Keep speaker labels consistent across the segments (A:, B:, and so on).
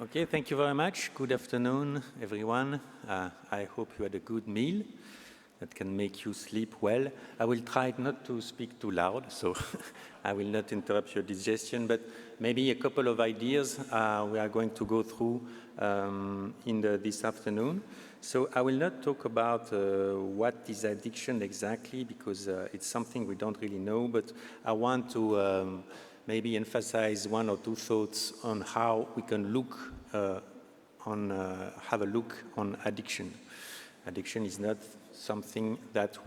A: Okay, thank you very much. Good afternoon, everyone. I hope you had a good meal that can make you sleep well. I will try not to speak too loud, so I will not interrupt your digestion, but maybe a couple of ideas we are going to go through this afternoon. So I will not talk about what is addiction exactly, because it's something we don't really know, but I want to maybe emphasize one or two thoughts on how we can look have a look on addiction. Addiction is not something that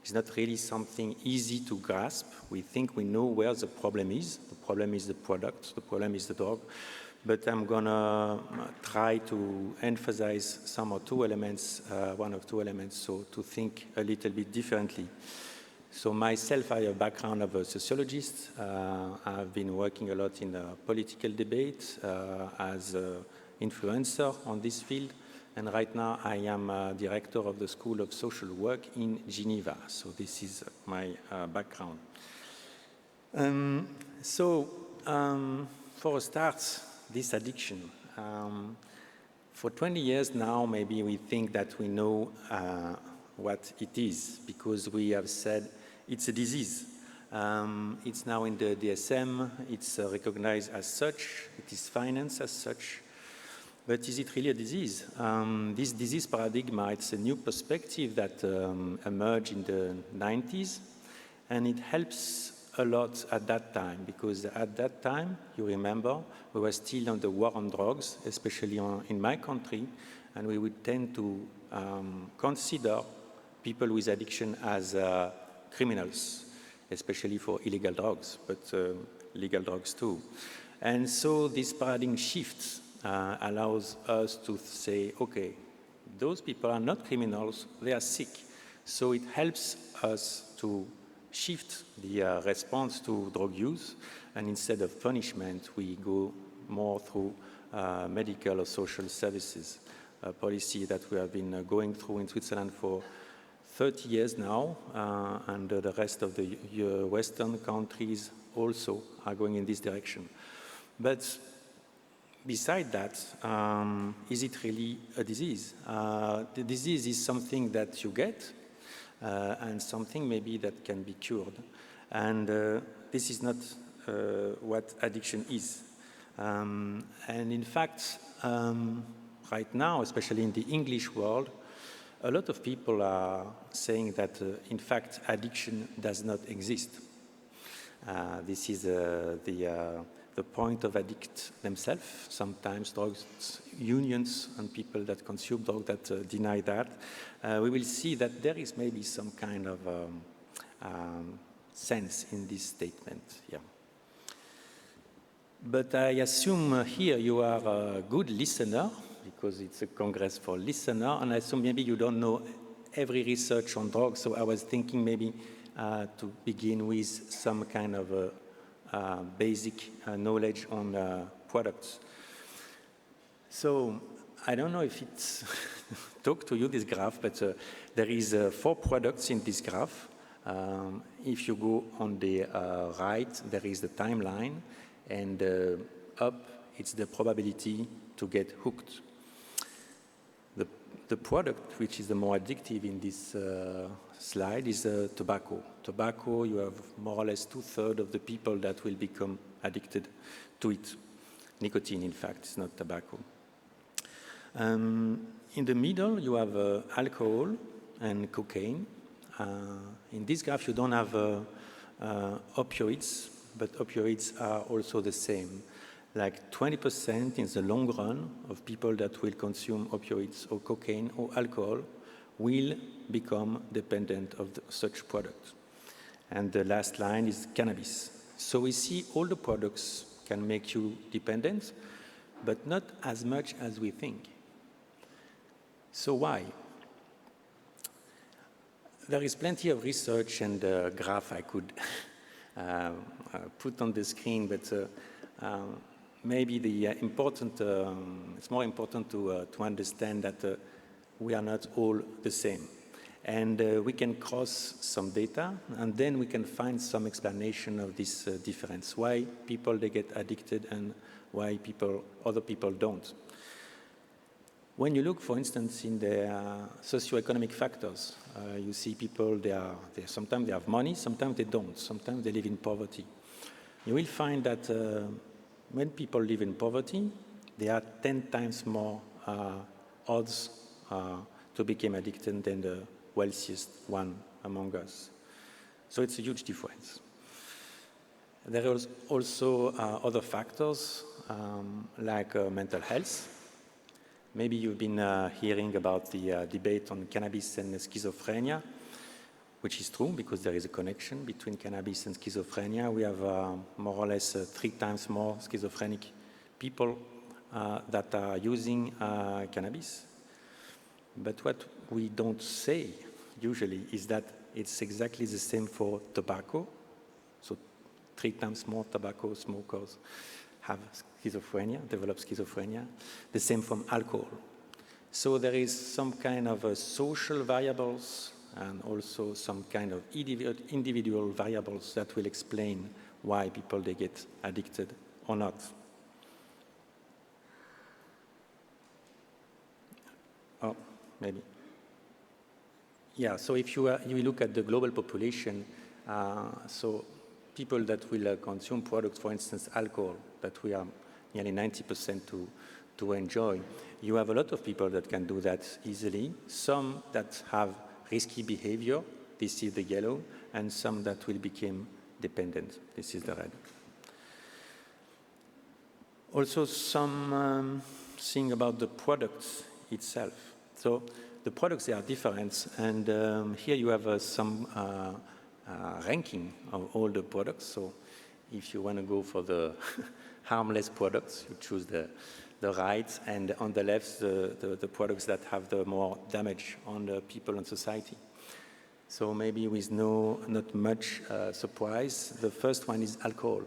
A: is not really something easy to grasp. We think we know where the problem is. The problem is the product. The problem is the drug. But I'm gonna try to emphasize some or two elements, one or two elements, so to think a little bit differently. So myself, I have a background of a sociologist. I've been working a lot in political debate as an influencer on this field. And right now I am director of the School of Social Work in Geneva. So this is my background. For a start, this addiction. For 20 years now, maybe we think that we know what it is, because we have said it's a disease. It's now in the DSM, it's recognized as such, it is financed as such. But is it really a disease? This disease paradigm, it's a new perspective that emerged in the 90s, and it helps a lot at that time, because at that time, you remember, we were still on the war on drugs, especially in my country, and we would tend to consider people with addiction as criminals, especially for illegal drugs, but legal drugs too. And so this paradigm shift allows us to say, okay, those people are not criminals, they are sick. So it helps us to shift the response to drug use, and instead of punishment, we go more through medical or social services, a policy that we have been going through in Switzerland for 30 years now, and the rest of the Western countries also are going in this direction. But beside that, is it really a disease? The disease is something that you get, and something maybe that can be cured. And this is not what addiction is. And in fact, right now, especially in the English world, a lot of people are saying that, in fact, addiction does not exist. This is the point of addict themselves. Sometimes drugs unions and people that consume drugs that deny that. We will see that there is maybe some kind of sense in this statement. Yeah. But I assume here you are a good listener, because it's a congress for listener, and I assume maybe you don't know every research on drugs, so I was thinking maybe to begin with some kind of basic knowledge on products. So I don't know if it's talk to you, this graph, but there is 4 products in this graph. If you go on the right, there is the timeline, and up, it's the probability to get hooked. The product which is the more addictive in this slide is tobacco. Tobacco, you have more or less 2/3 of the people that will become addicted to it. Nicotine, in fact, is not tobacco. In the middle, you have alcohol and cocaine. In this graph, you don't have opioids, but opioids are also the same. Like 20% in the long run of people that will consume opioids or cocaine or alcohol will become dependent of such products. And the last line is cannabis. So we see all the products can make you dependent, but not as much as we think. So why? There is plenty of research and graph I could put on the screen, but maybe the it's more important to understand that we are not all the same. And we can cross some data, and then we can find some explanation of this difference. Why people, they get addicted and why other people don't. When you look, for instance, in the socioeconomic factors, you see people, sometimes they have money, sometimes they don't, sometimes they live in poverty. You will find that when people live in poverty, they are 10 times more odds to become addicted than the wealthiest one among us. So it's a huge difference. There are also other factors like mental health. Maybe you've been hearing about the debate on cannabis and schizophrenia, which is true because there is a connection between cannabis and schizophrenia. We have more or less 3 times more schizophrenic people that are using cannabis. But what we don't say usually is that it's exactly the same for tobacco. So 3 times more tobacco smokers have schizophrenia, develop schizophrenia. The same from alcohol. So there is some kind of social variables and also some kind of individual variables that will explain why people they get addicted or not. Oh, maybe. Yeah, so if you look at the global population, so people that will consume products, for instance, alcohol, that we are nearly 90% to enjoy, you have a lot of people that can do that easily, some that have risky behavior, this is the yellow, and some that will become dependent, this is the red. Also some thing about the products itself. So the products, they are different, and here you have some ranking of all the products. So if you want to go for the harmless products, you choose the right, and on the left, the products that have the more damage on the people and society. So maybe with not much surprise, the first one is alcohol.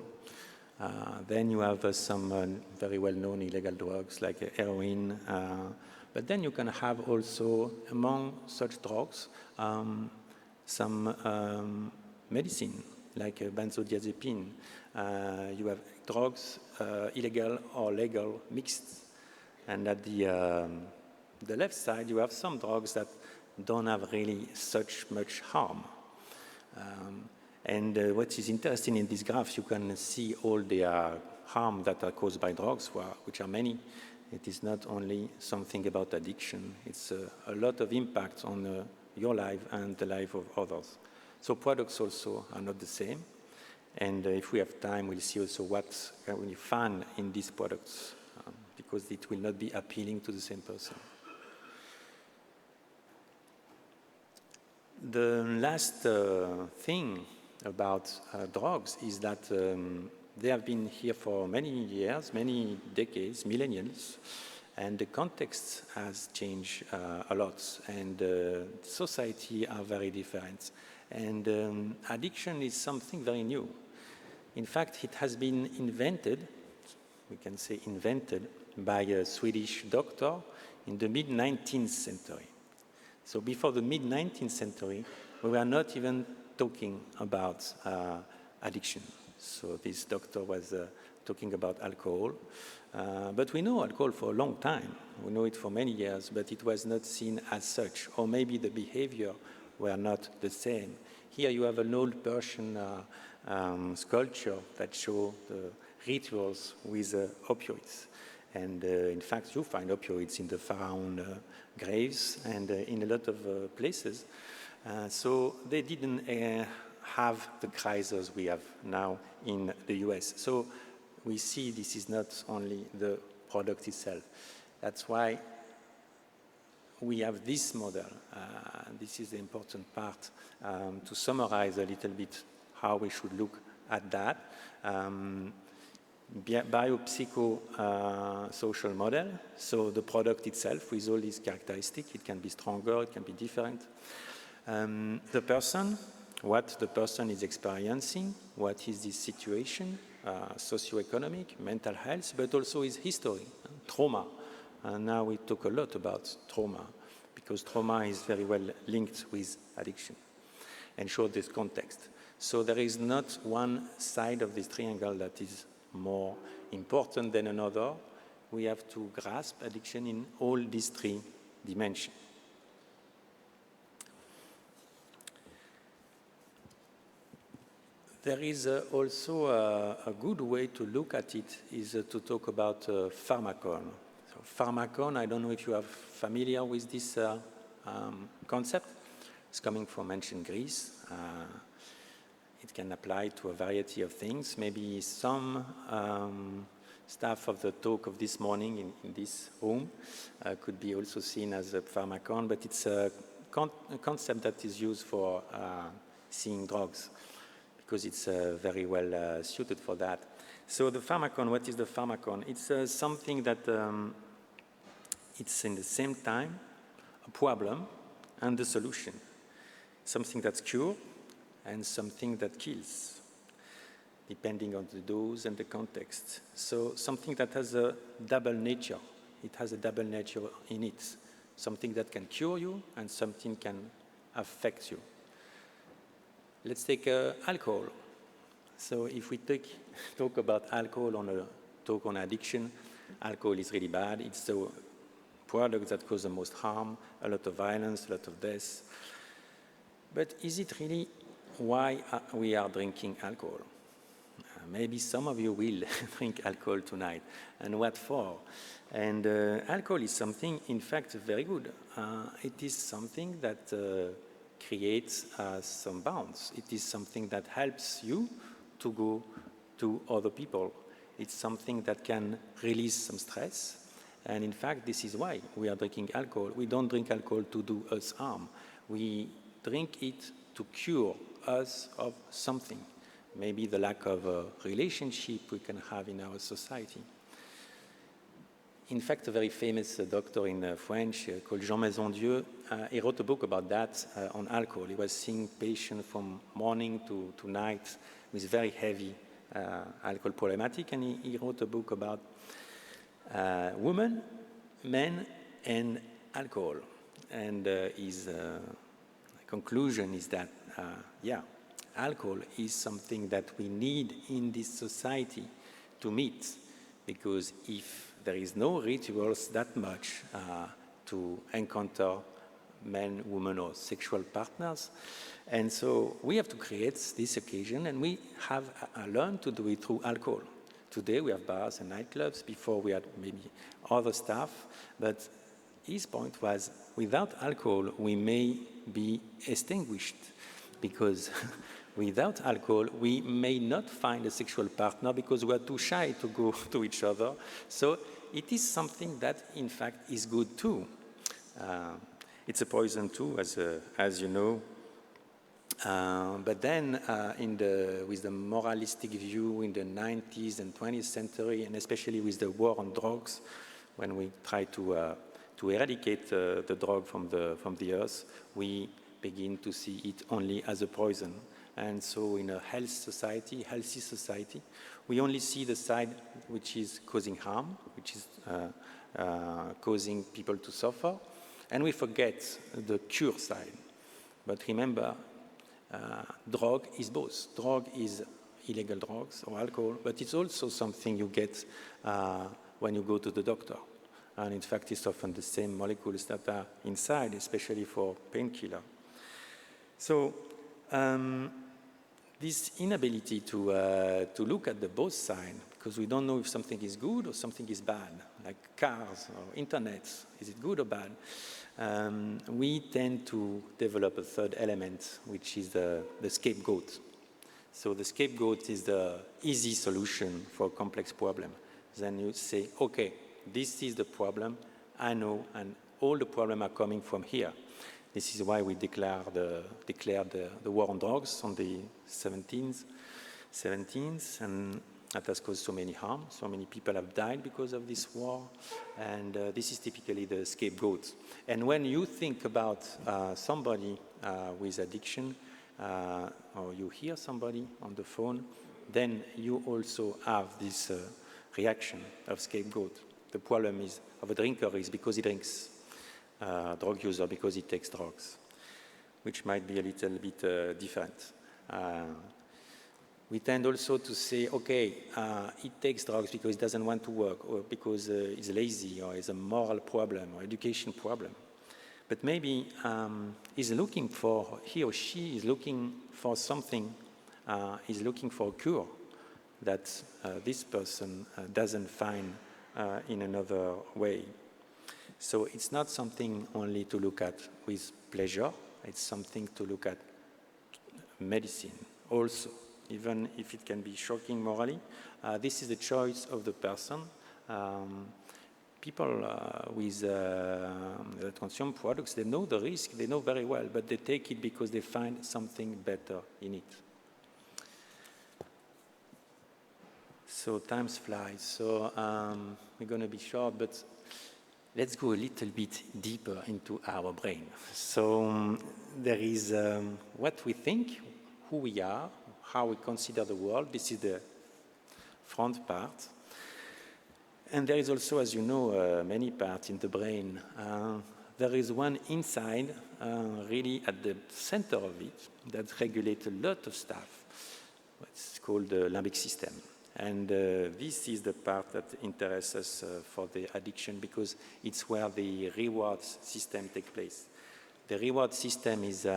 A: Then you have some very well-known illegal drugs like heroin, but then you can have also, among such drugs, some medicine, like benzodiazepine. You have drugs, illegal or legal, mixed. And at the left side, you have some drugs that don't have really such much harm. And what is interesting in this graph, you can see all the harm that are caused by drugs, which are many. It is not only something about addiction. It's a lot of impact on your life and the life of others. So products also are not the same. And if we have time, we'll see also what we find in these products, because it will not be appealing to the same person. The last thing about drugs is that they have been here for many years, many decades, millennials, and the context has changed a lot, and society are very different. And addiction is something very new. In fact, it has been invented, we can say invented, by a Swedish doctor in the mid-19th century. So before the mid-19th century, we were not even talking about addiction. So this doctor was talking about alcohol. But we know alcohol for a long time. We know it for many years, but it was not seen as such. Or maybe the behavior were not the same. Here you have an old Persian sculpture that show the rituals with opioids. And in fact, you find opioids in the pharaoh graves and in a lot of places. So they didn't have the crisis we have now in the US. So we see this is not only the product itself. That's why we have this model. This is the important part to summarize a little bit how we should look at that. Biopsycho-social model, so the product itself with all these characteristics, it can be stronger, it can be different. The person, what the person is experiencing, what is his situation, socioeconomic, mental health, but also his history, trauma. And now we talk a lot about trauma, because trauma is very well linked with addiction and show this context. So there is not one side of this triangle that is more important than another. We have to grasp addiction in all these three dimensions. There is also a good way to look at it is to talk about pharmacon. So pharmacon, I don't know if you are familiar with this concept. It's coming from ancient Greece. It can apply to a variety of things. Maybe some stuff of the talk of this morning in this room could be also seen as a pharmacon, but it's a concept that is used for seeing drugs, because it's very well suited for that. So the pharmacon, what is the pharmacon? It's something that it's in the same time a problem and a solution. Something that's cure and something that kills, depending on the dose and the context. So something that has a double nature. It has a double nature in it. Something that can cure you and something can affect you. Let's take alcohol. So if we talk about alcohol on a talk on addiction, alcohol is really bad. It's the product that causes the most harm, a lot of violence, a lot of death. But is it really why we are drinking alcohol? Maybe some of you will drink alcohol tonight. And what for? And alcohol is something, in fact, very good. It is something that creates some bounds. It is something that helps you to go to other people. It's something that can release some stress. And in fact, this is why we are drinking alcohol. We don't drink alcohol to do us harm. We drink it to cure us of something. Maybe the lack of a relationship we can have in our society. In fact, a very famous doctor in French called Jean Maisondieu, he wrote a book about that on alcohol. He was seeing patients from morning to night with very heavy alcohol problematic, and he wrote a book about women, men, and alcohol. And his conclusion is that, alcohol is something that we need in this society to meet, because if there is no rituals that much to encounter men, women, or sexual partners. And so we have to create this occasion, and we have learned to do it through alcohol. Today we have bars and nightclubs. Before we had maybe other stuff. But his point was, without alcohol, we may be extinguished, because without alcohol, we may not find a sexual partner because we are too shy to go to each other. So it is something that, in fact, is good too. It's a poison too, as you know. But then, with the moralistic view in the 19th and 20th century, and especially with the war on drugs, when we try to eradicate the drug from the earth, we begin to see it only as a poison. And so in a healthy society, we only see the side which is causing harm, which is causing people to suffer, and we forget the cure side. But remember, drug is both. Drug is illegal drugs or alcohol, but it's also something you get when you go to the doctor. And in fact, it's often the same molecules that are inside, especially for painkiller. So this inability to look at the both sides, because we don't know if something is good or something is bad, like cars or internet, is it good or bad? We tend to develop a third element, which is the scapegoat. So the scapegoat is the easy solution for a complex problem. Then you say, okay, this is the problem, I know, and all the problems are coming from here. This is why we declared the war on drugs on the 17th, and that has caused so many harm. So many people have died because of this war, and this is typically the scapegoat. And when you think about somebody with addiction, or you hear somebody on the phone, then you also have this reaction of scapegoat. The problem is of a drinker is because he drinks. Drug user because he takes drugs, which might be a little bit different. We tend also to say, okay, he takes drugs because he doesn't want to work, or because he's lazy, or it's a moral problem, or education problem. But maybe he or she is looking for something, is looking for a cure that this person doesn't find in another way. So it's not something only to look at with pleasure, it's something to look at medicine also, even if it can be shocking morally. This is the choice of the person. People that consume products, they know the risk, they know very well, but they take it because they find something better in it. So time flies. So we're going to be short, but let's go a little bit deeper into our brain. So there is what we think, who we are, how we consider the world. This is the front part. And there is also, as you know, many parts in the brain. There is one inside, really at the center of it, that regulates a lot of stuff. It's called the limbic system. And this is the part that interests us for the addiction, because it's where the reward system takes place. The reward system is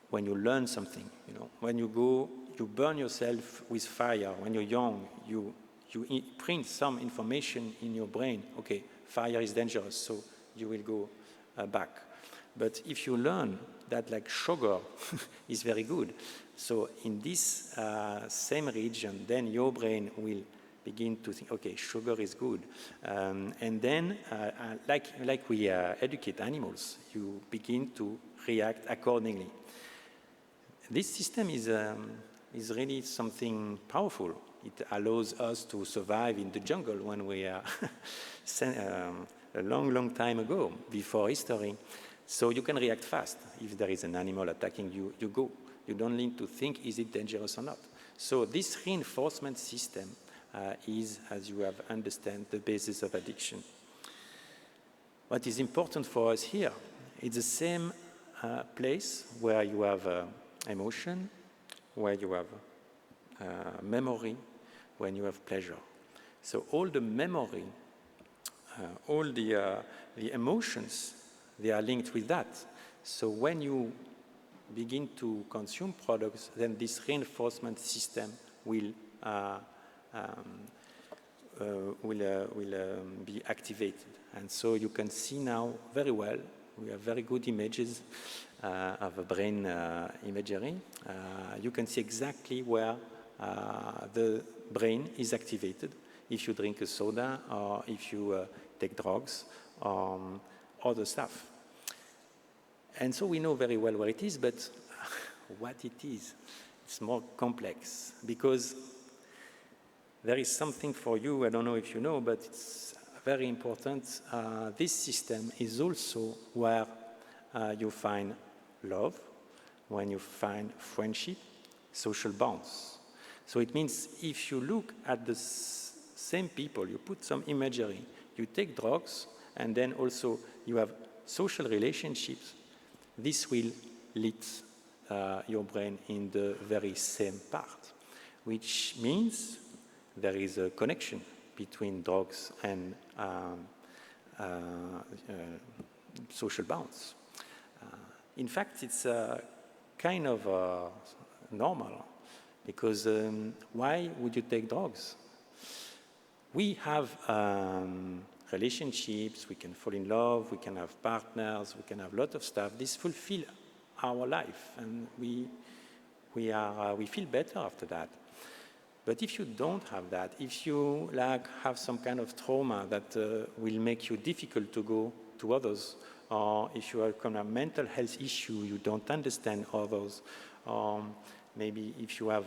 A: when you learn something. When you go, you burn yourself with fire. When you're young, you print some information in your brain. Okay, fire is dangerous, so you will go back. But if you learn that like sugar is very good, so in this same region, then your brain will begin to think, okay, sugar is good. And then, like we educate animals, you begin to react accordingly. This system is really something powerful. It allows us to survive in the jungle when we are a long, long time ago, before history. So you can react fast. If there is an animal attacking you, you go. You don't need to think, is it dangerous or not? So this reinforcement system is, as you have understand, the basis of addiction. What is important for us here, it's the same place where you have emotion, where you have memory, when you have pleasure. So all the memory, all the emotions, they are linked with that. So when you begin to consume products, then this reinforcement system will be activated. And so you can see now very well, we have very good images of a brain imagery. You can see exactly where the brain is activated if you drink a soda, or if you take drugs, or other stuff. And so we know very well where it is, but what it is, it's more complex, because there is something for you, I don't know if you know, but it's very important. This system is also where you find love, when you find friendship, social bonds. So it means if you look at the same people, you put some imagery, you take drugs, and then also you have social relationships, this will lead your brain in the very same part, which means there is a connection between drugs and social bonds. In fact, it's kind of normal, because why would you take drugs? We have relationships, we can fall in love, we can have partners, we can have a lot of stuff. This fulfills our life, and we feel better after that. But if you don't have that, if you have some kind of trauma that will make you difficult to go to others, or if you have a mental health issue, you don't understand others, or maybe if you have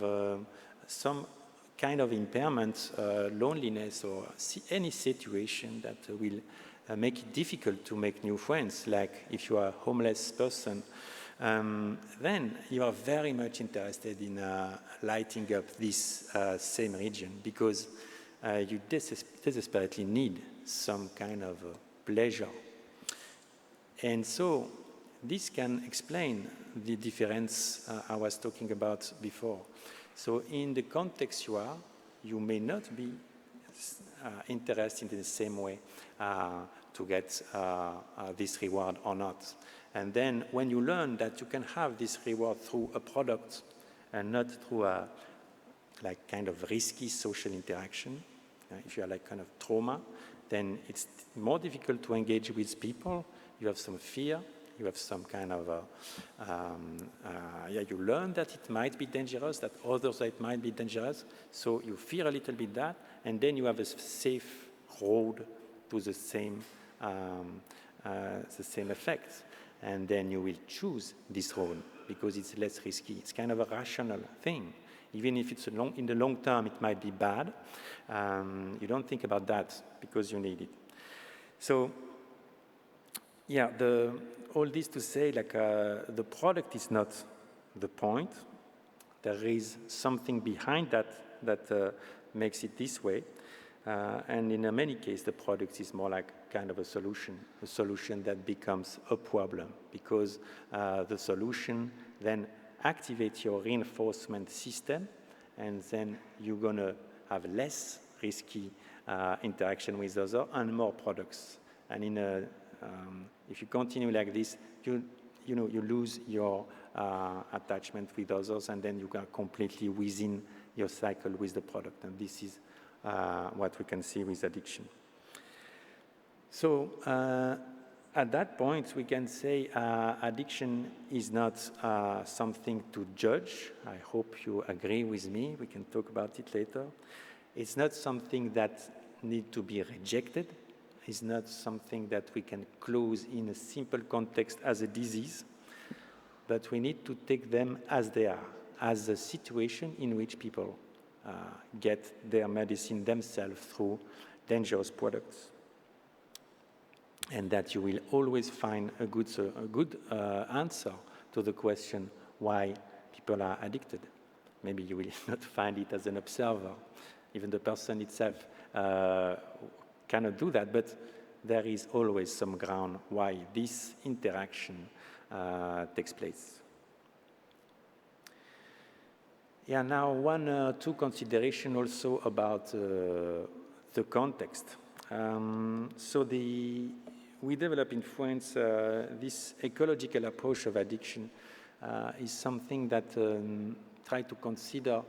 A: some kind of impairment, loneliness, or any situation that will make it difficult to make new friends, like if you are a homeless person, then you are very much interested in lighting up this same region, because you desperately need some kind of pleasure. And so this can explain the difference I was talking about before. So in the context you may not be interested in the same way to get this reward or not. And then when you learn that you can have this reward through a product and not through a like kind of risky social interaction, if you are like kind of trauma, then it's more difficult to engage with people. You have some fear, you have some kind of, you learn that it might be dangerous, that others it might be dangerous, so you fear a little bit that, and then you have a safe road to the same effect, and then you will choose this road because it's less risky. It's kind of a rational thing. Even if it's in the long term, it might be bad. You don't think about that because you need it. So, yeah, all this to say, like, the product is not the point. There is something behind that makes it this way. And in many cases, the product is more like kind of a solution that becomes a problem because the solution then activate your reinforcement system, and then you're going to have less risky interaction with others and more products. And if you continue like this, you lose your attachment with others, and then you are completely within your cycle with the product. And this is what we can see with addiction. So at that point, we can say addiction is not something to judge. I hope you agree with me. We can talk about it later. It's not something that needs to be rejected. It's not something that we can close in a simple context as a disease, but we need to take them as they are, as a situation in which people get their medicine themselves through dangerous products. And that you will always find a good answer to the question why people are addicted. Maybe you will not find it as an observer. Even the person itself cannot do that, but there is always some ground why this interaction takes place. Yeah, now one or two considerations also about the context. We develop in France this ecological approach of addiction is something that try to consider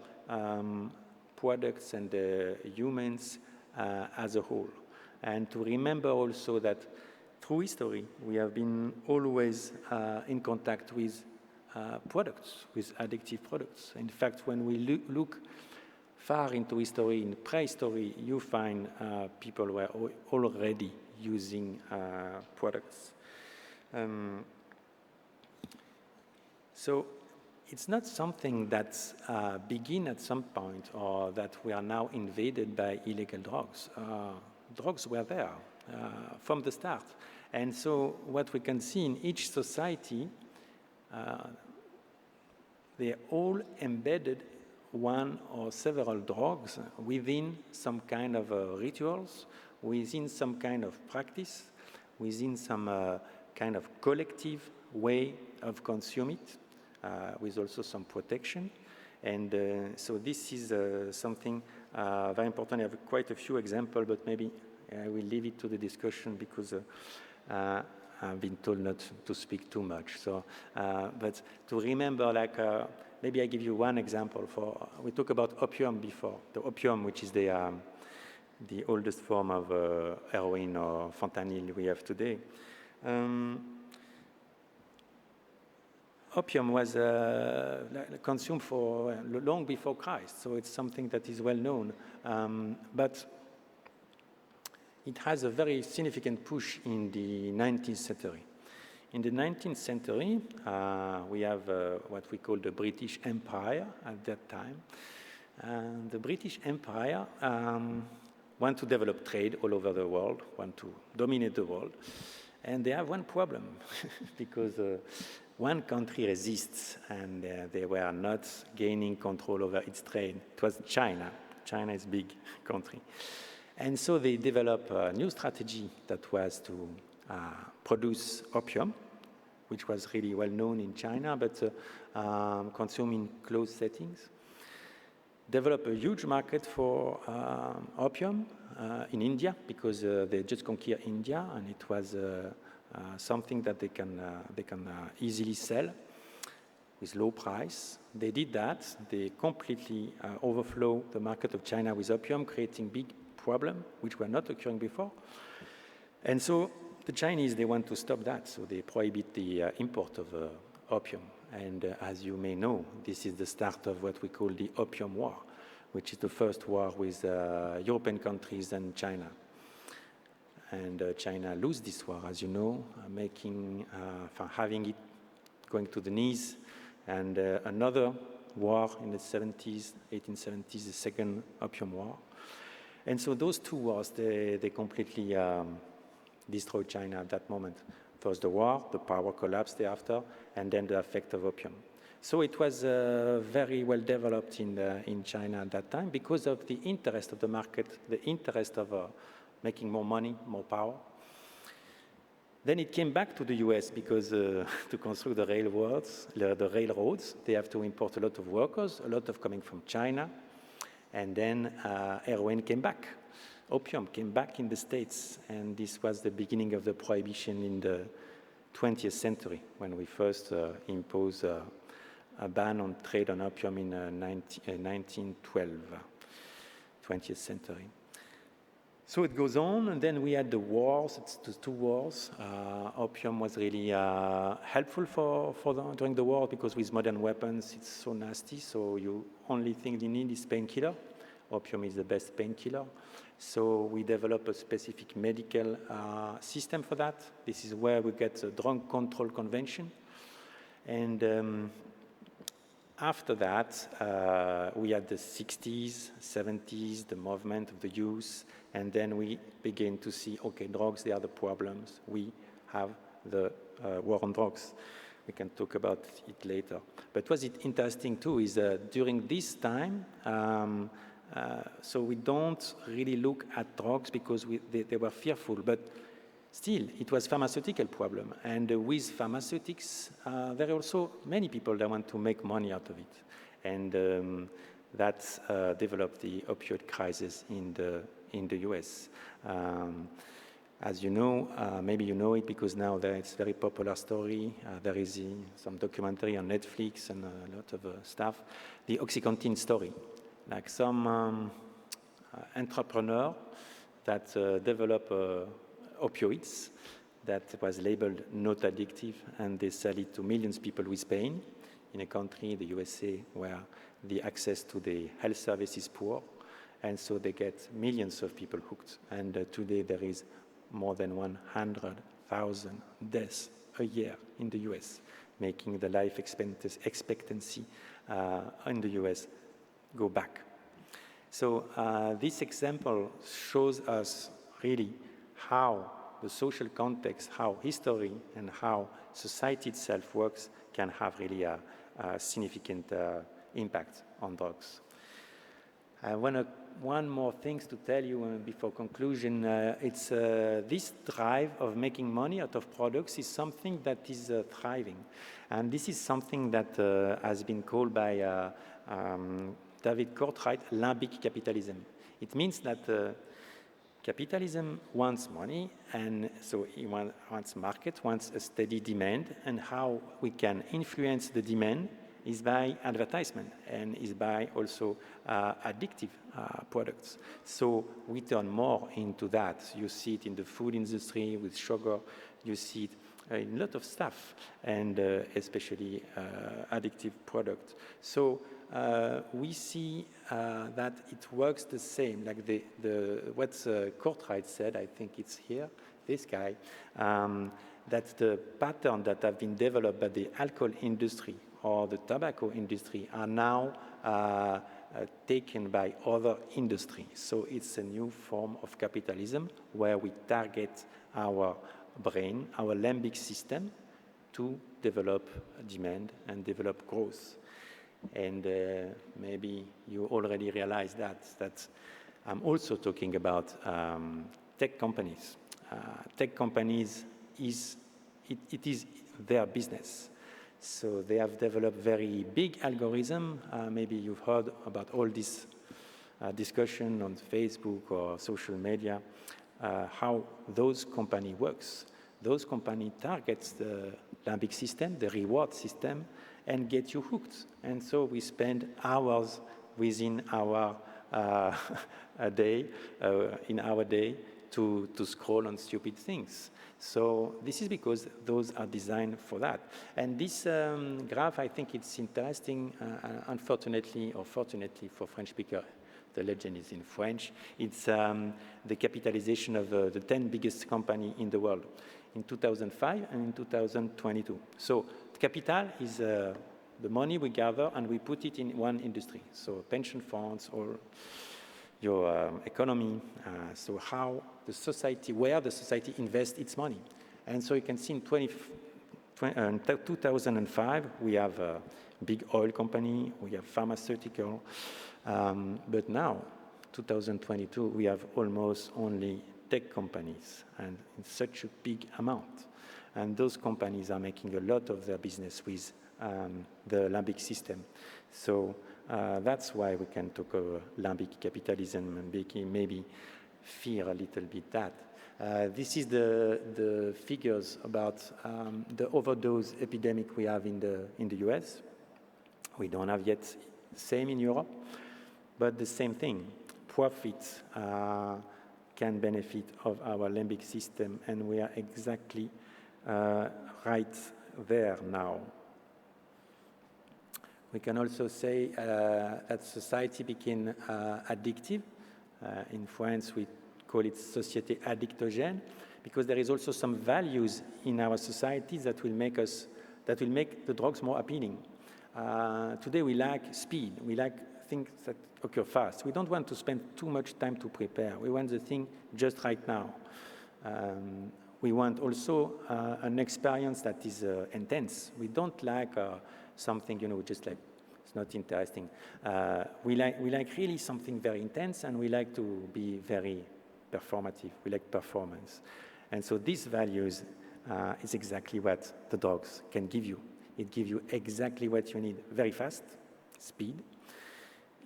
A: products and humans as a whole. And to remember also that through history, we have been always in contact with products, with addictive products. In fact, when we look far into history, in prehistory, you find people were already using products. So it's not something that begin at some point or that we are now invaded by illegal drugs. Drugs were there from the start. And so what we can see in each society, they all embedded one or several drugs within some kind of rituals, within some kind of practice, within some kind of collective way of consuming it, with also some protection. And so this is something very important. I have quite a few examples, but maybe I will leave it to the discussion because I've been told not to speak too much. So, but to remember, like, maybe I give you one example. We talked about opium before. The opium, which is the oldest form of heroin or fentanyl we have today. Opium was consumed for long before Christ, so it's something that is well known. But it has a very significant push in the 19th century. In the 19th century, we have what we call the British Empire at that time. The British Empire want to develop trade all over the world, want to dominate the world. And they have one problem, because one country resists, and they were not gaining control over its trade. It was China. China is a big country. And so they developed a new strategy that was to produce opium, which was really well known in China, but consumed in closed settings. developed a huge market for opium in India because they just conquered India, and it was something that they can easily sell with low price. They did that. They completely overflow the market of China with opium, creating big problems which were not occurring before. And so the Chinese, they want to stop that, so they prohibit the import of opium. And as you may know, this is the start of what we call the Opium War, which is the first war with European countries and China. And China lose this war, as you know, having it going to the knees. And another war in the 70s, 1870s, the Second Opium War. And so those two wars, they completely destroyed China at that moment. First the war, the power collapsed thereafter, and then the effect of opium. So it was very well developed in China at that time because of the interest of the market, the interest of making more money, more power. Then it came back to the US because to construct the railroads, they have to import a lot of workers, a lot of coming from China, and then heroin came back. Opium came back in the States, and this was the beginning of the prohibition in the 20th century when we first imposed a ban on trade on opium in 1912, 20th century. So it goes on, and then we had the wars, the two wars. Opium was really helpful during the war because with modern weapons it's so nasty, so you only thing you need is painkiller. Opium is the best painkiller. So we develop a specific medical system for that. This is where we get the Drug Control Convention. And after that, we had the 60s, 70s, the movement of the youth, and then we begin to see, okay, drugs, they are the problems. We have the war on drugs. We can talk about it later. But what's interesting too is during this time, so we don't really look at drugs because they were fearful, but still, it was pharmaceutical problem. And with pharmaceutics, there are also many people that want to make money out of it. And that developed the opioid crisis in the US. As you know, maybe you know it because now it's a very popular story. There is some documentary on Netflix and a lot of stuff. The OxyContin story. Like some entrepreneur that develop opioids that was labeled not addictive, and they sell it to millions of people with pain in a country, the USA, where the access to the health service is poor, and so they get millions of people hooked. And today there is more than 100,000 deaths a year in the US, making the life expectancy in the US go back. So this example shows us really how the social context, how history and how society itself works can have really a significant impact on drugs. One more thing to tell you before conclusion. It's this drive of making money out of products is something that is thriving. And this is something that has been called by David Courtwright limbic capitalism. It means that capitalism wants money, and so it wants market, wants a steady demand, and how we can influence the demand is by advertisement and is by also addictive products. So we turn more into that. You see it in the food industry with sugar, you see it in a lot of stuff, and especially addictive products. So we see that it works the same, like what Courtwright said, I think it's here, this guy, that the pattern that have been developed by the alcohol industry or the tobacco industry are now taken by other industries. So it's a new form of capitalism where we target our brain, our limbic system, to develop demand and develop growth. And maybe you already realize that I'm also talking about tech companies. Tech companies it is their business. So they have developed very big algorithm. Maybe you've heard about all this discussion on Facebook or social media, how those company works. Those company targets the limbic system, the reward system, and get you hooked. And so we spend hours within our day, in our day, to scroll on stupid things. So this is because those are designed for that. And this graph, I think it's interesting, unfortunately or fortunately for French speaker, the legend is in French. It's the capitalization of the 10 biggest companies in the world in 2005 and in 2022. So capital is the money we gather and we put it in one industry. So pension funds or your economy, so how the society, where the society invests its money. And so you can see in 2005, we have a big oil company, we have pharmaceutical, but now, 2022, we have almost only tech companies, and in such a big amount. And those companies are making a lot of their business with the limbic system. So that's why we can talk of limbic capitalism and maybe fear a little bit that. This is the figures about the overdose epidemic we have in the US. We don't have yet same in Europe, but the same thing. Profits can benefit of our limbic system, and we are exactly right there now. We can also say that society became addictive. In France, we call it société addictogène, because there is also some values in our societies that will make the drugs more appealing. Today we like speed, we like things that occur fast. We don't want to spend too much time to prepare. We want the thing just right now. We want also an experience that is intense. We don't like something, just like, it's not interesting. We like really something very intense, and we like to be very performative. We like performance. And so these values is exactly what the drugs can give you. It gives you exactly what you need very fast, speed.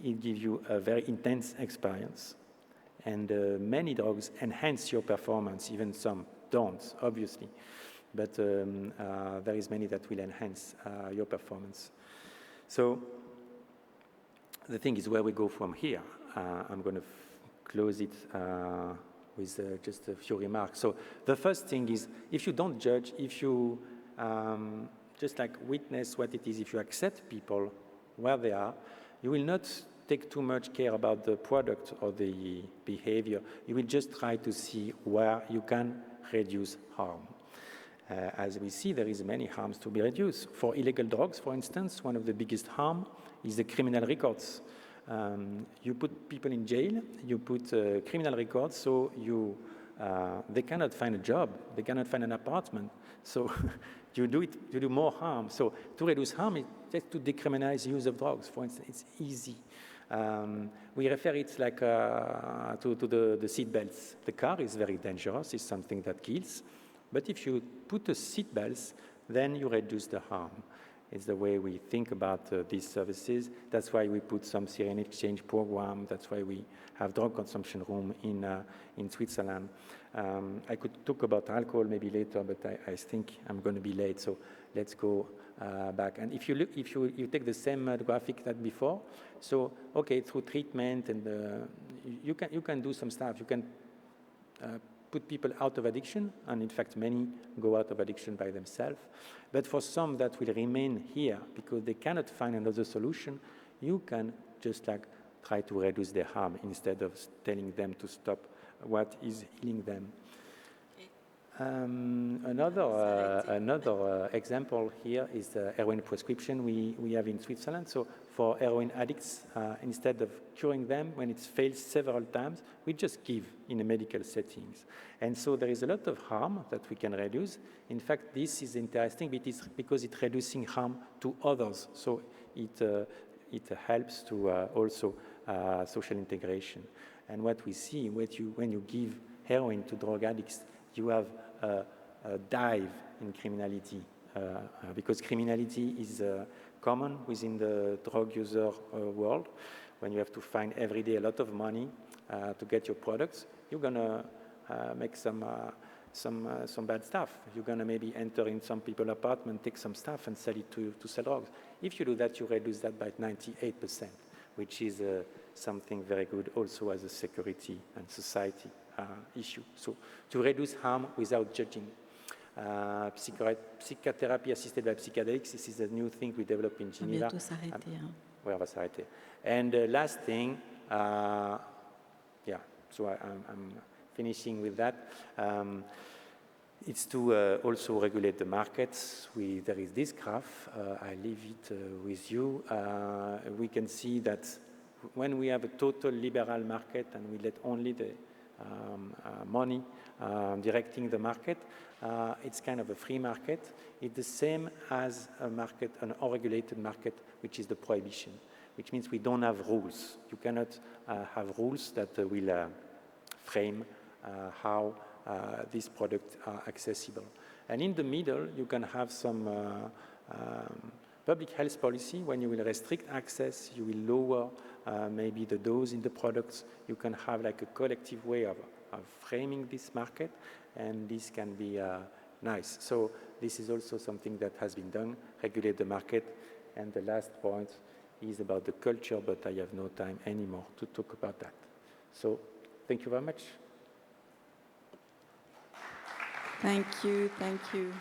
A: It gives you a very intense experience. And many drugs enhance your performance, even some don't, obviously. But there is many that will enhance your performance. So the thing is where we go from here. I'm going to close it with just a few remarks. So the first thing is, if you don't judge, if you just like witness what it is, if you accept people where they are, you will not take too much care about the product or the behavior. You will just try to see where you can reduce harm. As we see, there is many harms to be reduced. For illegal drugs, for instance, one of the biggest harm is the criminal records. You put people in jail, you put criminal records, so they cannot find a job, they cannot find an apartment. So you do more harm. So to reduce harm, it's just to decriminalize use of drugs. For instance, it's easy. We refer it like to the seat belts. The car is very dangerous, it's something that kills. But if you put the seat belts, then you reduce the harm. It's the way we think about these services. That's why we put some Syrian exchange program. That's why we have drug consumption room in Switzerland. I could talk about alcohol maybe later, but I think I'm going to be late. So let's go back. And if you take the same graphic that before, so okay, through treatment and you can do some stuff. You can put people out of addiction, and in fact many go out of addiction by themselves. But for some that will remain here because they cannot find another solution, you can just like try to reduce their harm instead of telling them to stop what is healing them. Another example here is the heroin prescription we have in Switzerland. So for heroin addicts, instead of curing them when it's failed several times, we just give in the medical settings. And so there is a lot of harm that we can reduce. In fact, this is interesting because it's reducing harm to others. So it helps to also social integration. And what we see when you give heroin to drug addicts, you have a dive in criminality because criminality is common within the drug user world. When you have to find every day a lot of money to get your products, you're gonna make some bad stuff. You're gonna maybe enter in some people's apartment, take some stuff, and sell it to sell drugs. If you do that, you reduce that by 98%, which is something very good also as a security and society issue. So to reduce harm without judging. Psychotherapy assisted by psychedelics, this is a new thing we developed in Geneva. Ouais, on va s'arrêter. And the last thing, yeah, so I'm finishing with that. It's to also regulate the markets. There is this graph. I leave it with you. We can see that when we have a total liberal market and we let only the money directing the market, it's kind of a free market. It's the same as a market, an unregulated market, which is the prohibition, which means we don't have rules. You cannot have rules that will frame how these products are accessible. And in the middle, you can have some public health policy. When you will restrict access, you will lower maybe the dose in the products. You can have like a collective way of framing this market, and this can be nice. So this is also something that has been done, regulate the market. And the last point is about the culture, but I have no time anymore to talk about that. So thank you very much.
B: Thank you, thank you.